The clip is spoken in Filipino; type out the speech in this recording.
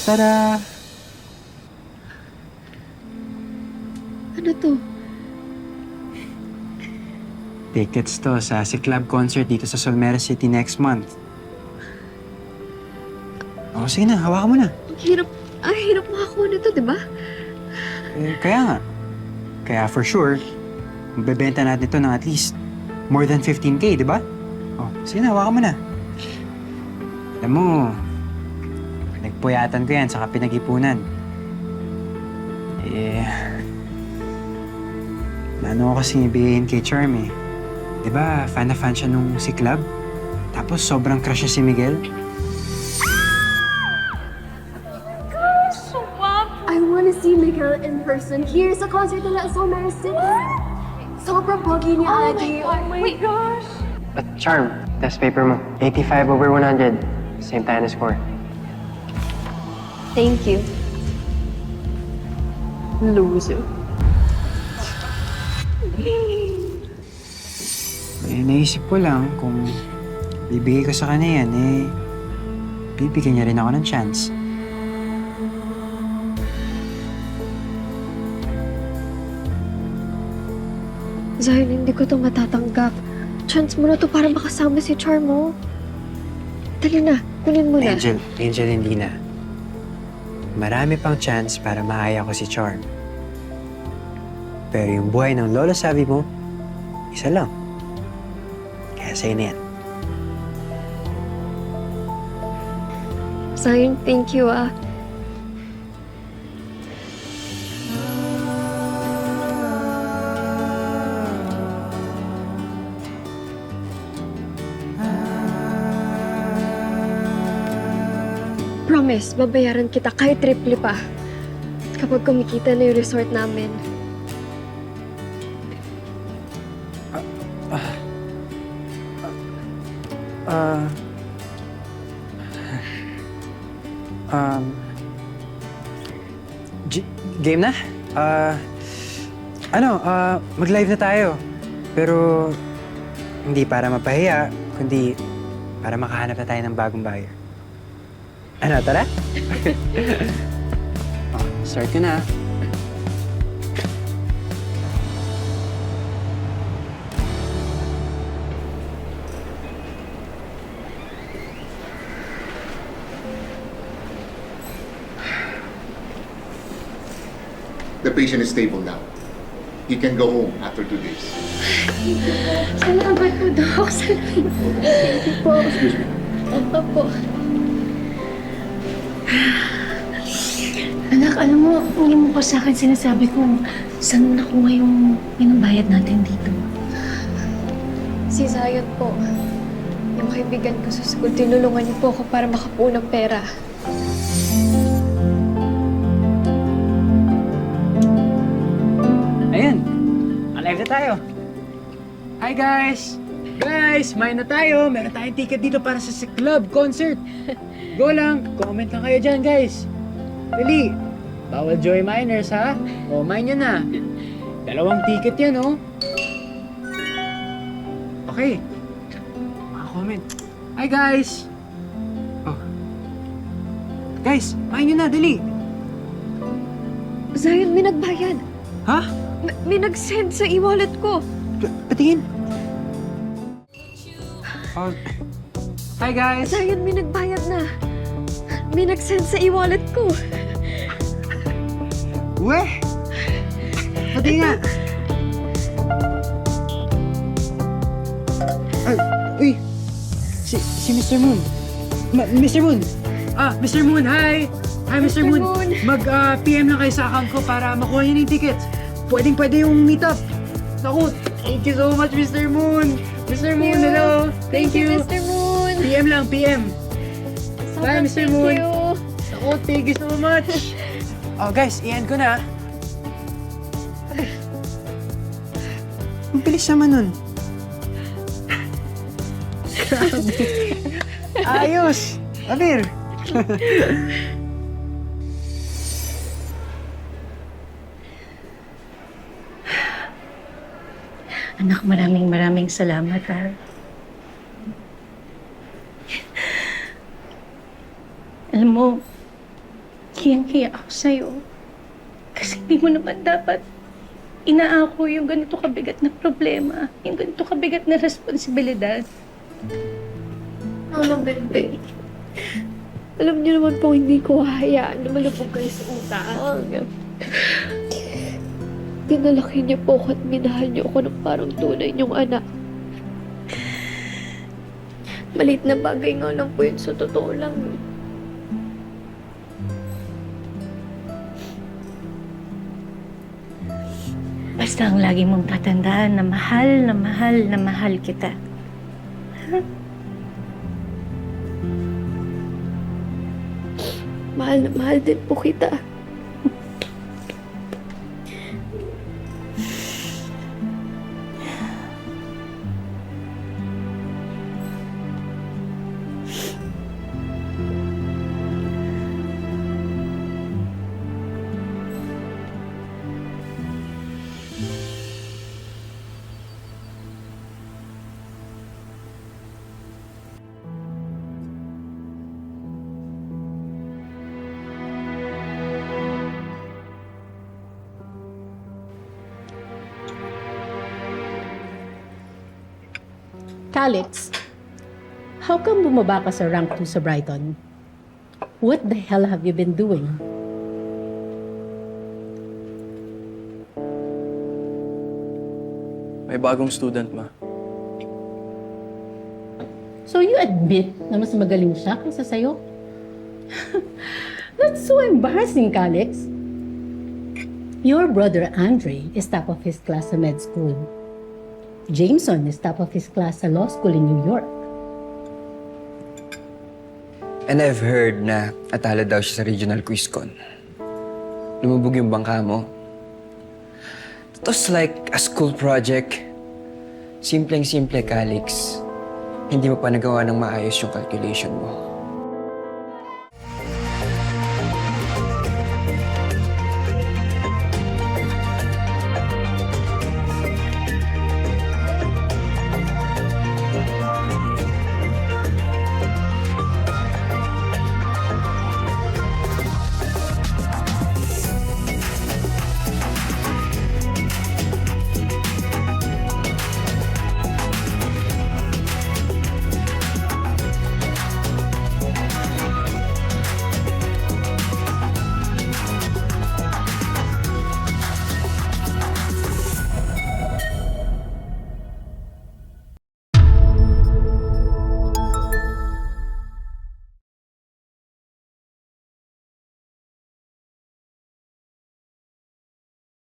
Tada! Ano to? Tickets to sa si Club concert dito sa Solmera City next month. O, sige na, hawakan mo na. Ang hirap makakuha nito, di ba? Kaya nga. Kaya for sure, magbebenta natin ito ng at least more than 15K, di ba? O, sige na, hawakan mo na. Alam mo, nagpuyatan ko yan, saka pinag-ipunan. Naano ko kasing ibigayin kay Charm eh. Di ba, fan na fan siya nung si Club? Tapos sobrang crush niya si Miguel. I wanna see Miguel in person. Here's a concert nila sa Solmera City. Sobrang pogi ni Adi. Oh my gosh! At Charm, test paper mo. 85 over 100. Same tayo na score. Thank you. Loser. Naisip ko lang kung bibigay ko sa kanya yan, bibigyan niya rin ako ng chance. Zion, hindi ko to matatanggap. Chance mo na to para makasama si Char mo. Dali na, kunin mo na. Angel, hindi na. Marami pang chance para maaya ko si Charm. Pero yung buhay ng Lola Sabi mo, isa lang. Kaya sa'yo na yan. Zion, thank you ah. Promise, babayaran kita kahit triple pa. Kapag kumikita na yung resort namin. Game na? Mag-live na tayo. Pero hindi para mapahiya, kundi para makahanap na tayo ng bagong buyer. Ano, tara? Start ko na. The patient is stable now. He can go home after 2 days. Salamat po, Doc. Salamat. Thank you po. Excuse me. Opo po. Anak, alam mo, hindi mo pa sa akin sinasabi kung saan mo nakuha yung bayad natin dito. Si Zion po. Yung kaibigan ko sa school, tinulungan niyo po ako para makapuo ng pera. Ayan, alive na tayo. Hi guys! Guys, main na tayo. Meron tayong ticket dito para sa club concert. Go lang, comment lang kayo dyan guys. Dali, bawal Joy Miners ha. O, mine nyo na. 2 ticket yan oh. Okay. Mga comment. Hi guys! Oh. Guys, mine nyo na, dali. Zion, may nagbayad. Ha? May nag-send sa e-wallet ko. Patingin. Oh. Hi guys! Zion, may nagbayad na. May nag-send sa e-wallet ko. Weh! Pati nga! Ay, uy! Si Mr. Moon! Mr. Moon! Mr. Moon, hi! Hi, Mr. Mr. Moon! Moon. Mag-PM lang kayo sa account ko para makuha niyo yung tickets. Pwede yung meetup. Naku, thank you so much, Mr. Moon! Mr. Moon, hello! Thank you! Mr. Moon. PM lang, PM! Bye, Mr. Thank Moon. you. Naku, thank you so much! Oh, guys, i-end ko na. Ang bilis naman nun. Ayos! Abir! Anak, maraming salamat ha. Alam mo, hiyang-hiya ako sa'yo. Kasi hindi mo naman dapat inaako yung ganito kabigat na problema, yung ganito kabigat na responsibilidad. Ano, bebe? Alam niyo naman po, hindi ko hahayaan na malubog kayo sa utang. Pinalaki niyo po ako at minahal niyo ako ng parang tunay niyong anak. Maliit na bagay nga lang po yun sa totoo lang. Basta ang lagi mong tatandaan na mahal na mahal na mahal kita. Mahal na mahal din po kita. Calix, how come bumaba ka sa rank 2 sa Brighton? What the hell have you been doing? May bagong student, ma. So you admit na mas magaling siya kaysa sa'yo? That's so embarrassing, Calix. Your brother Andre is top of his class sa med school. Jameson is top of his class sa law school in New York. And I've heard na atalo daw siya sa regional quizcon. Lumubog yung bangka mo. It was like a school project. Simpleng-simple, Calix. Hindi mo pa nagawa ng maayos yung calculation mo.